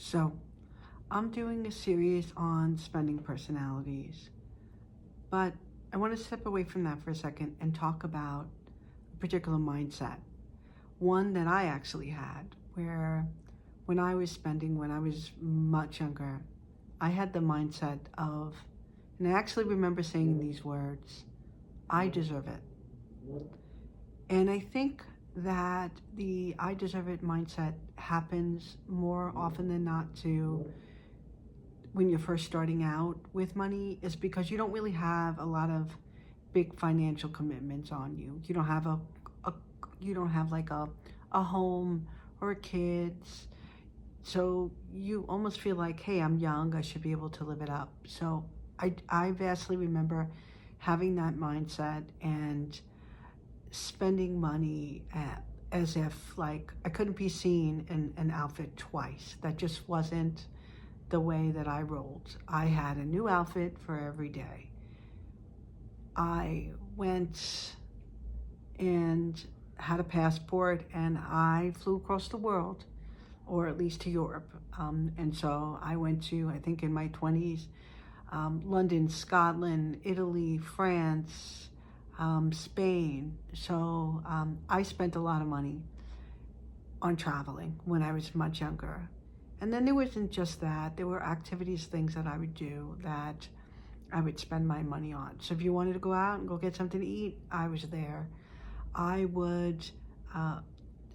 So, I'm doing a series on spending personalities, but I want to step away from that for a second and talk about a particular mindset. One that I actually had, where when I was spending, when I was much younger, I had the mindset of, and I actually remember saying these words, I deserve it. And I think that the I deserve it mindset happens more often than not to when you're first starting out with money is because you don't really have a lot of big financial commitments on you. You don't have a you don't have like a home or kids. So you almost feel like, hey, I'm young, I should be able to live it up. So I vastly remember having that mindset and spending money as if like I couldn't be seen in an outfit twice. That just wasn't the way that I rolled. I had a new outfit for every day. I went and had a passport and I flew across the world, or at least to Europe. And so I went to, I think in my 20s, London, Scotland, Italy, France, Spain. So I spent a lot of money on traveling when I was much younger. And then there wasn't just that, there were activities, things that I would do that I would spend my money on. So if you wanted to go out and go get something to eat, I was there. I would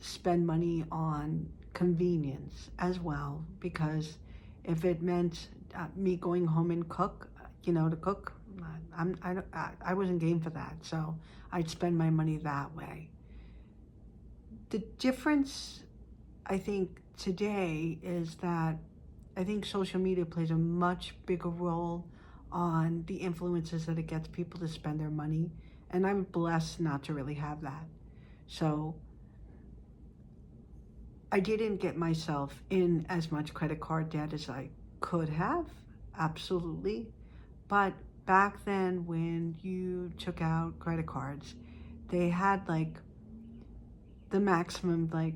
spend money on convenience as well, because if it meant me going home and cook, to cook, I wasn't game for that. So I'd spend my money that way. The difference, I think, today is that I think social media plays a much bigger role on the influences that it gets people to spend their money. And I'm blessed not to really have that. So I didn't get myself in as much credit card debt as I could have, absolutely. But back then, when you took out credit cards, they had like the maximum, like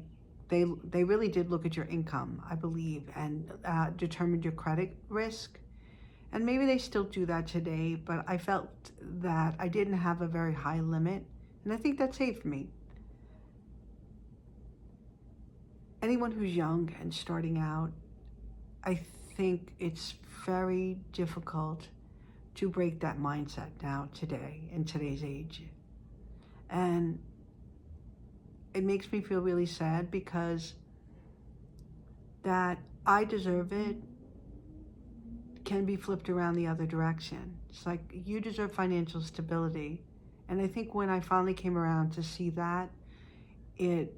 they really did look at your income, I believe, and determined your credit risk. And maybe they still do that today, but I felt that I didn't have a very high limit, and I think that saved me. Anyone who's young and starting out, I think it's very difficult to break that mindset now today, in today's age. And it makes me feel really sad because that I deserve it can be flipped around the other direction. It's like you deserve financial stability. And I think when I finally came around to see that, it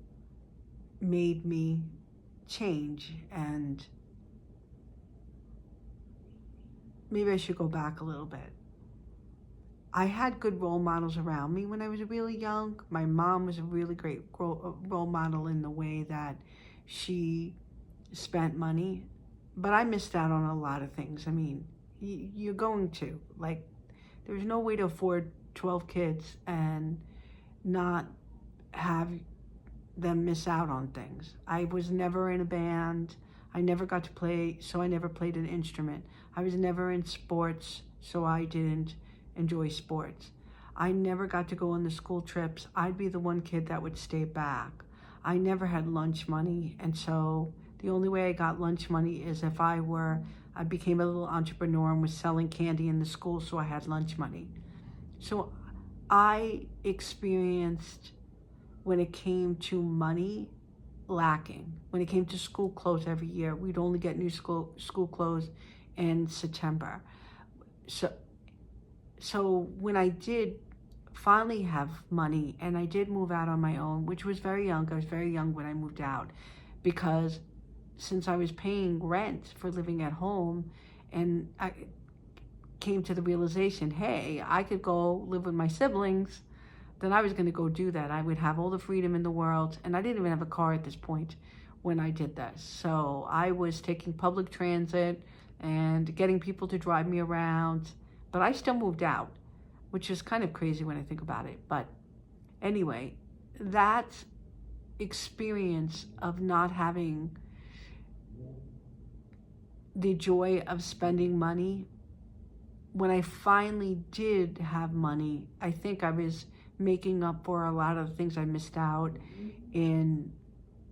made me change, and maybe I should go back a little bit. I had good role models around me when I was really young. My mom was a really great role model in the way that she spent money, but I missed out on a lot of things. I mean, you're going to, like, there's no way to afford 12 kids and not have them miss out on things. I was never in a band. I never got to play, so I never played an instrument. I was never in sports, so I didn't enjoy sports. I never got to go on the school trips. I'd be the one kid that would stay back. I never had lunch money, and so the only way I got lunch money is if I became a little entrepreneur and was selling candy in the school, so I had lunch money. So I experienced, when it came to money, lacking. When it came to school clothes every year, we'd only get new school clothes in September. So when I did finally have money and I did move out on my own, which was very young, I was very young when I moved out, because since I was paying rent for living at home, and I came to the realization, hey, I could go live with my siblings, then I was going to go do that. I would have all the freedom in the world, and I didn't even have a car at this point when I did this. So I was taking public transit and getting people to drive me around, but I still moved out, which is kind of crazy when I think about it. But anyway, that experience of not having the joy of spending money. When I finally did have money, I think I was making up for a lot of the things I missed out in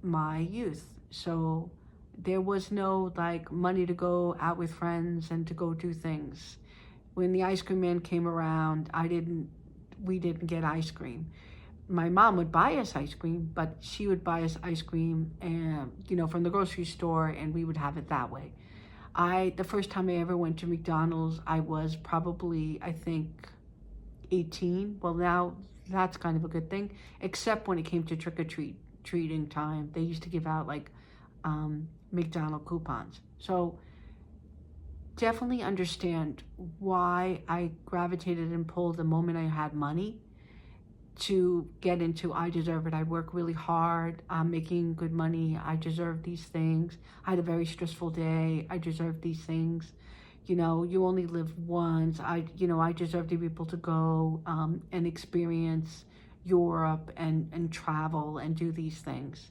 my youth. So there was no like money to go out with friends and to go do things. When the ice cream man came around, we didn't get ice cream. My mom would buy us ice cream, but she would buy us ice cream and from the grocery store, and we would have it that way. The first time I ever went to McDonald's, I was probably, I think, 18. Well, now that's kind of a good thing, except when it came to treating time. They used to give out like McDonald coupons. So definitely understand why I gravitated and pulled the moment I had money to get into I deserve it. I work really hard. I'm making good money. I deserve these things. I had a very stressful day. I deserve these things. You only live once. I deserve to be able to go and experience Europe and travel and do these things.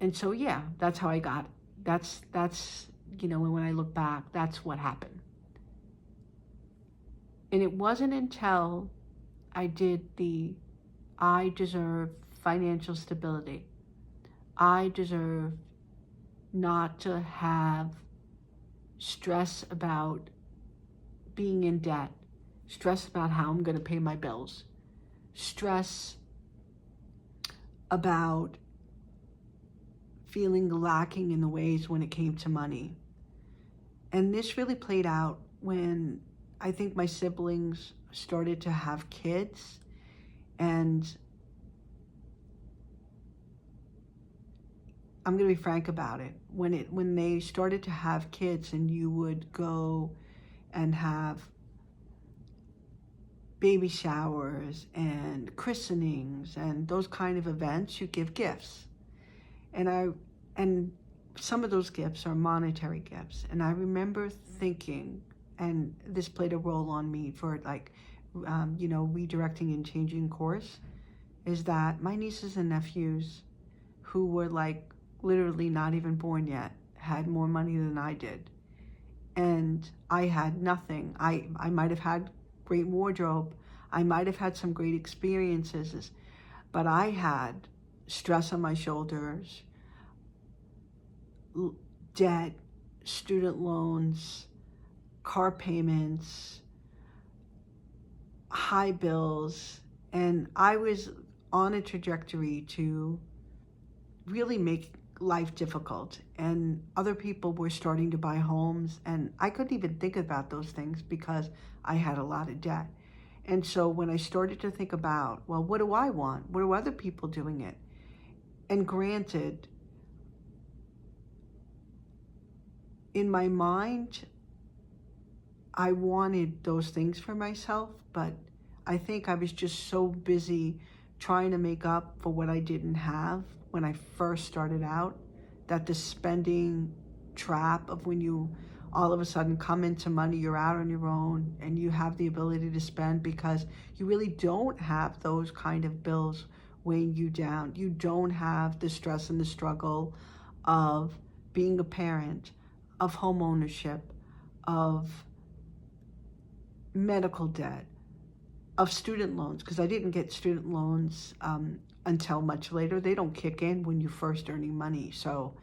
And so, yeah, that's how I got it. That's when I look back, that's what happened. And it wasn't until I did I deserve financial stability. I deserve not to have stress about being in debt, stress about how I'm going to pay my bills, stress about feeling lacking in the ways when it came to money. And this really played out when I think my siblings started to have kids, and I'm going to be frank about it. When they started to have kids and you would go and have baby showers and christenings and those kind of events, you give gifts. And some of those gifts are monetary gifts. And I remember thinking, and this played a role on me for redirecting and changing course, is that my nieces and nephews, who were like literally not even born yet, had more money than I did. And I had nothing. I might have had great wardrobe. I might have had some great experiences, but I had stress on my shoulders, debt, student loans, car payments, high bills, and I was on a trajectory to really make life difficult. And other people were starting to buy homes, and I couldn't even think about those things because I had a lot of debt. And so when I started to think about, well, what do I want? What are other people doing it? And granted, in my mind, I wanted those things for myself, but I think I was just so busy trying to make up for what I didn't have when I first started out, that the spending trap of when you all of a sudden come into money, you're out on your own and you have the ability to spend because you really don't have those kind of bills weighing you down. You don't have the stress and the struggle of being a parent, of home ownership, of medical debt, of student loans, because I didn't get student loans until much later. They don't kick in when you're first earning money, so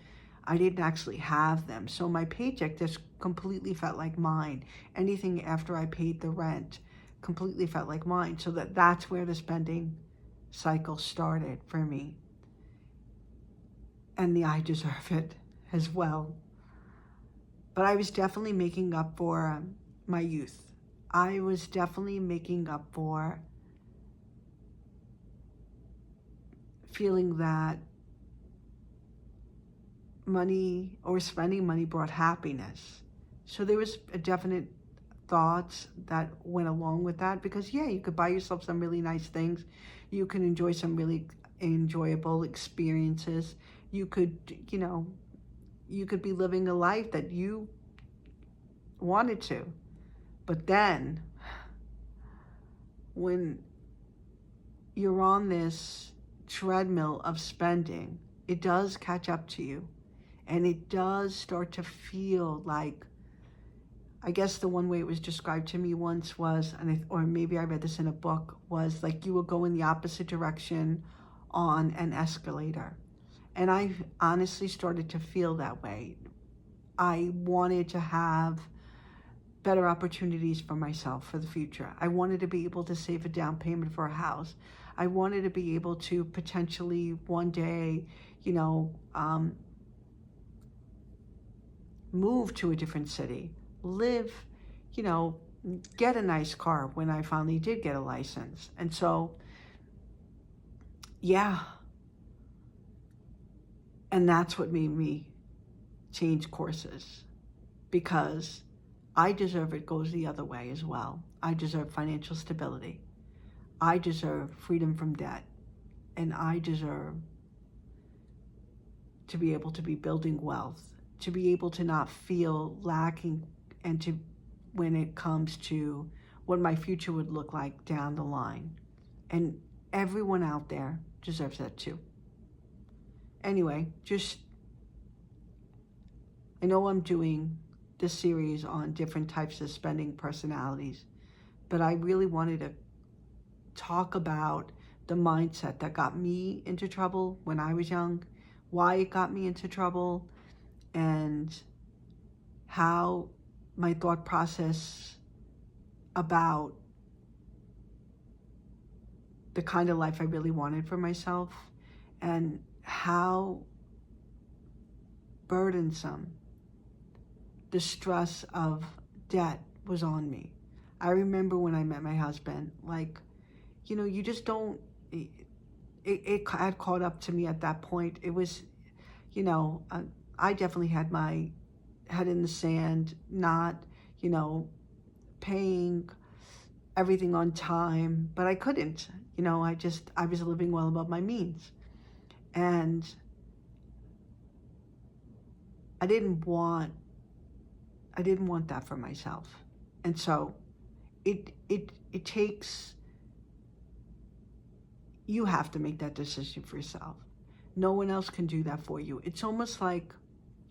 I didn't actually have them. So my paycheck just completely felt like mine. Anything after I paid the rent completely felt like mine. So that's where the spending cycle started for me. And I deserve it as well. But I was definitely making up for my youth. I was definitely making up for feeling that money or spending money brought happiness. So there was a definite thoughts that went along with that, because yeah, you could buy yourself some really nice things. You can enjoy some really enjoyable experiences. You could, you could be living a life that you wanted to. But then when you're on this treadmill of spending, it does catch up to you. And it does start to feel like, I guess the one way it was described to me once was, or maybe I read this in a book, was like you will go in the opposite direction on an escalator. And I honestly started to feel that way. I wanted to have better opportunities for myself for the future. I wanted to be able to save a down payment for a house. I wanted to be able to potentially one day, move to a different city, live, get a nice car when I finally did get a license. And so, yeah. And that's what made me change courses, because I deserve it goes the other way as well. I deserve financial stability. I deserve freedom from debt. And I deserve to be able to be building wealth, to be able to not feel lacking, and to, when it comes to what my future would look like down the line. And everyone out there deserves that too. Anyway, I know I'm doing this series on different types of spending personalities, but I really wanted to talk about the mindset that got me into trouble when I was young, why it got me into trouble, and how my thought process about the kind of life I really wanted for myself, and how burdensome the stress of debt was on me. I remember when I met my husband, you just don't, it had caught up to me at that point. It was, I definitely had my head in the sand, not, paying everything on time, but I couldn't, I was living well above my means. And I didn't want that for myself. And so it takes, you have to make that decision for yourself. No one else can do that for you. It's almost like,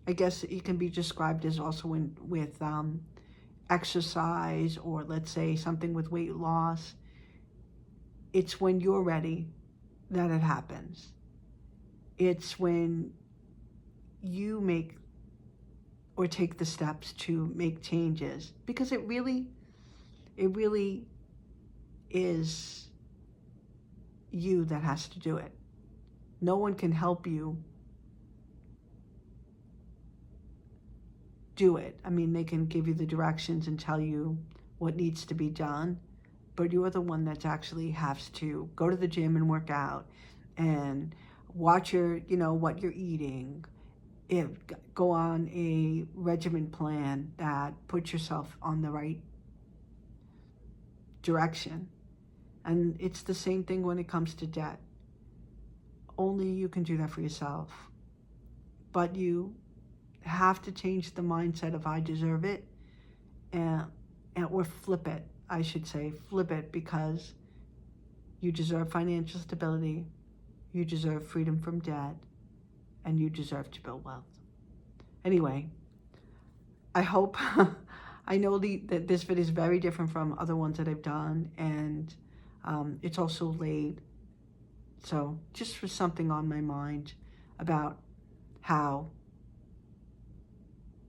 I guess it can be described as also with exercise, or let's say something with weight loss. It's when you're ready that it happens. It's when you make or take the steps to make changes, because it really is you that has to do it. No one can help you do it. I mean, they can give you the directions and tell you what needs to be done, but you're the one that actually has to go to the gym and work out and watch what you're eating, go on a regimen plan that puts yourself on the right direction. And it's the same thing when it comes to debt. Only you can do that for yourself. But you have to change the mindset of I deserve it, or flip it, I should say, flip it, because you deserve financial stability, you deserve freedom from debt, and you deserve to build wealth. Anyway, I hope, I know that this video is very different from other ones that I've done, and it's also late. So just for something on my mind about how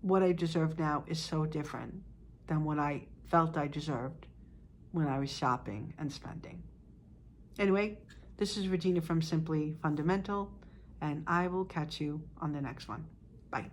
what I deserve now is so different than what I felt I deserved when I was shopping and spending. Anyway, this is Regina from Simply Fundamental, and I will catch you on the next one. Bye.